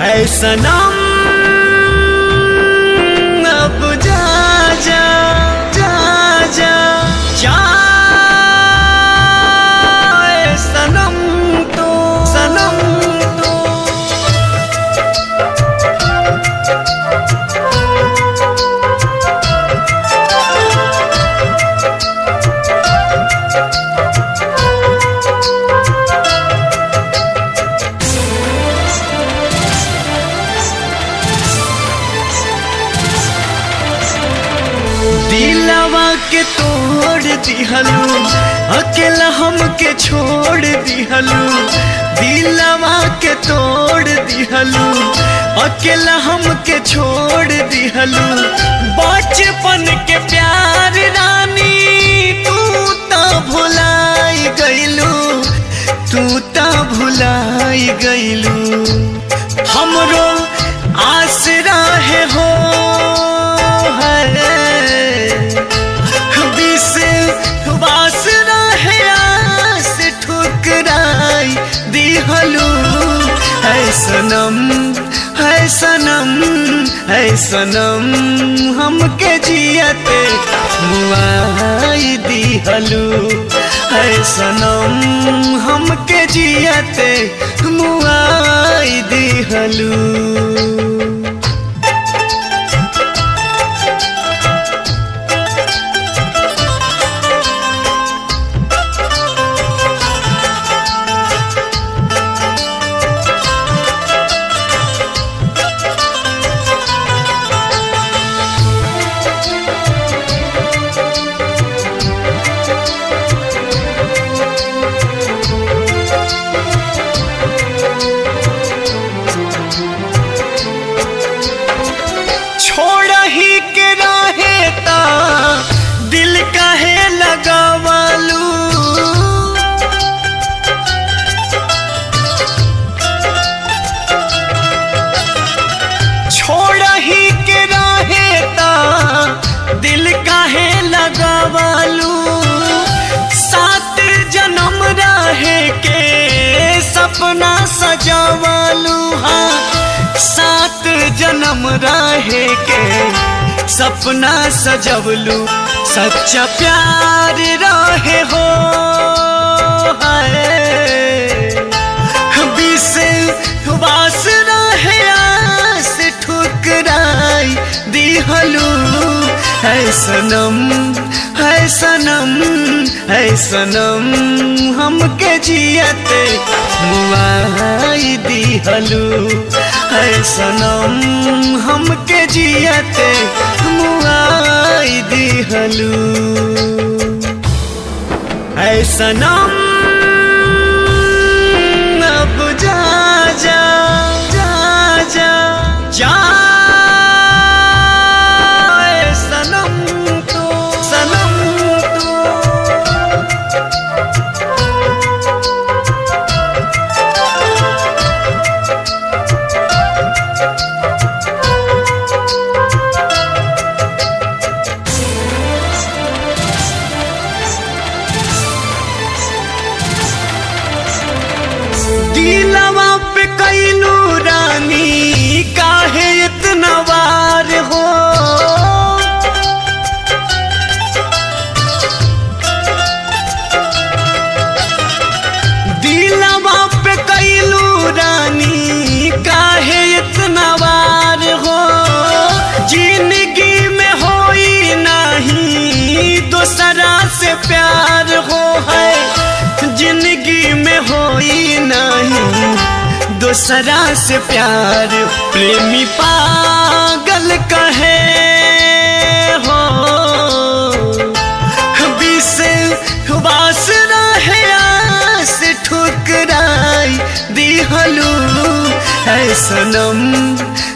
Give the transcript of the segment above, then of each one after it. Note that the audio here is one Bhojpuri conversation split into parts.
ऐ सनम अब जा जा जा जा जा ऐ सनम तो सनम तो दिलवा के तोड़ दिहलू अकेला हमके छोड़ दिहलू दिलवा के तोड़ दिहलू अकेला हमके छोड़ दिहलू बचपन के प्यार रानी तू तो भुलाई गईलू तू तो भुलाई गईलू हमरो आसरा है हो दिहलू है सनम है सनम है सनम हमके जियते मुआई दिहलू है सनम हमके जियते मुआई दिहलू दिल काहे लगावालू छोड़ा ही के राहे ता दिल काहे लगावालू सात जन्म राहे के सपना सजावालू हाँ सात जन्म राहे के सपना सजवलू सच्चा प्यार रहे हो विश्वास रहे आस ठुकराई दिहलू है सनम है सनम है सनम हमके जियते मुआई दिहलू है सनम हमके जियते मुआई दिहलू है सनम अब जा जा जा जा जा ऐ सनम तो सनम तो दिलवा पे कैलू रानी काहे इतना वार हो दिलवा पे कैलू रानी काहे इतना वार हो जिंदगी में होई नहीं दूसरा से प्यार हो है जिंदगी में होई नहीं दूसरा से प्यार प्रेमी पागल कहे हो विश्वास रहे आस ठुकराई दिहलू है सनम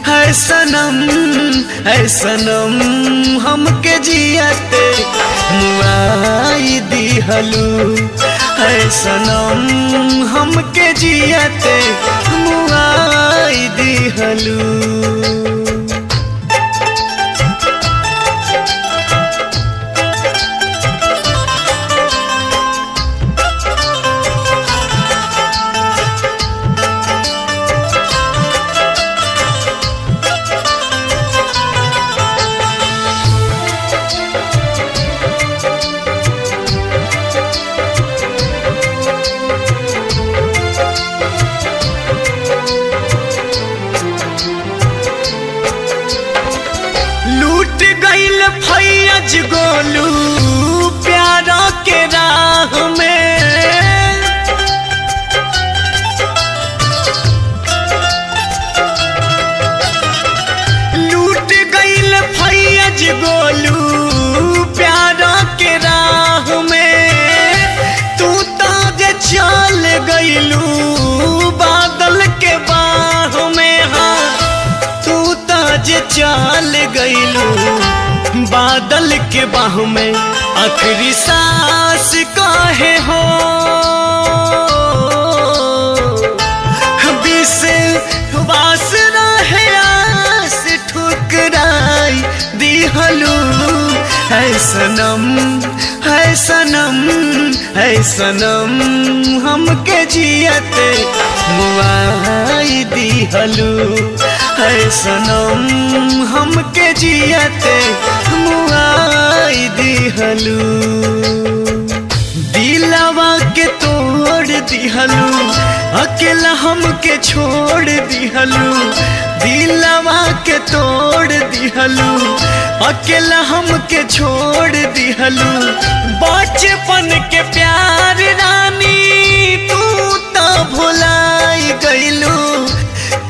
है सनम है सनम हमके जियते मुआई दिहलू है सनम हमके जियते मुआई दिहलू फैज गोलू प्यारा के राह में लूट गईल फैज गोलू प्यारा के राह में तू ताज चल गईलू बादल के बाह में हाँ तू ताज चल गईलू बादल के बाह में आखिरी सांस काहे हो विश्वास रहे आस ठुकराई दिहलू है सनम है सनम है सनम हमके जियते मुआई दिहलू है सनम हमके जियते मुआई दिहलू दिलवा के तोड़ दिहलू अकेला हमके छोड़ दिहलू दिलवा के तोड़ दिहलू अकेला हमके छोड़ दिहलू बचपन के प्यार रानी तू तो भुलाई गईलू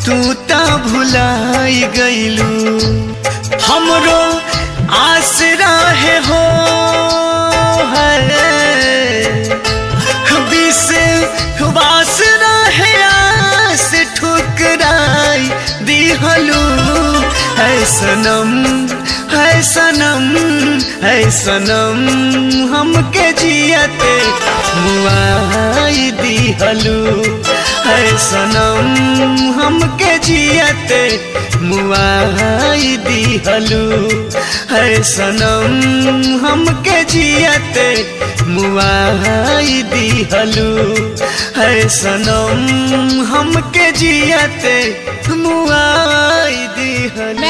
तू तो भुलाई गईलू हमरो आसरा है हो विश्वास रहे आस ठुकराई दिहलू है सनम है सनम है सनम हमके जियते मुआई दिहलू है सनम हमके जियते मुआई दिहलू है सनम हमके जियते मुआई दिहलू है सनम हमके जियते मुआई दिहलू।